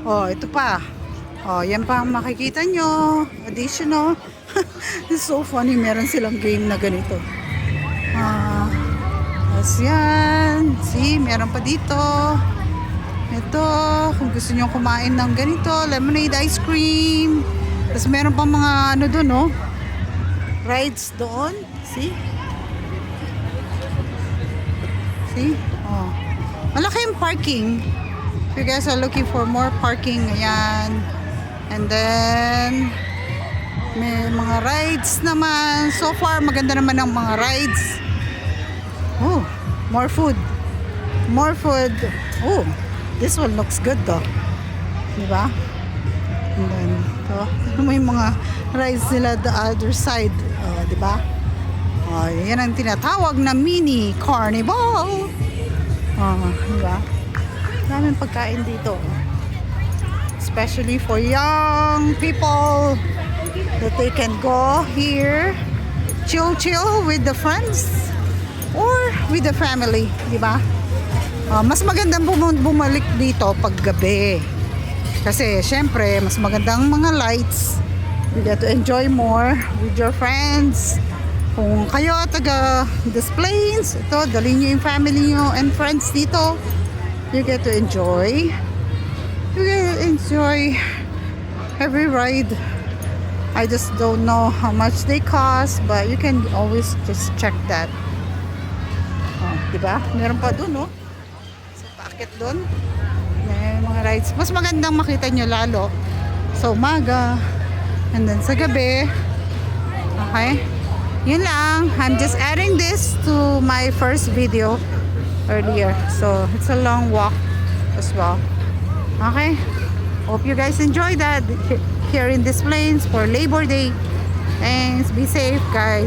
Oh, ito pa. Oh, yan pa ang makikita nyo. Additional. It's so funny. Meron silang game na ganito. Tapos yan. See, meron pa dito. Ito, kung gusto nyo kumain ng ganito, lemonade ice cream. Tapos meron pa mga ano doon, no? Rides doon. See? See? Oh. Malaki yung parking. If you guys are looking for more parking, ayan. And then, may mga rides naman. So far, maganda naman ang mga rides. Oh, more food. More food. Oh, this one looks good though. Diba? And then, ito, may mga rides nila the other side. Oh, diba? Oh, yan ang tinatawag na mini carnival. Oh, diba? Daming pagkain dito. Especially for young people that they can go here, chill with the friends or with the family, di ba? Mas magandang bumalik dito pag gabi. Kasi syempre, mas magandang mga lights. You get to enjoy more with your friends. Kung kayo taga Des Plaines, ito, dalhin nyo yung family nyo and friends dito. You get to enjoy. You get to enjoy every ride. I just don't know how much they cost, but you can always just check that. Oh, diba? Meron pa dun, no? Sa packet dun. May mga rides. Mas magandang makita nyo lalo sa umaga. And then sa gabi. Okay? Yun lang. I'm just adding this to my first video earlier. So, it's a long walk as well. Okay? Hope you guys enjoy that here in Des Plaines for Labor Day. Thanks. Be safe, guys.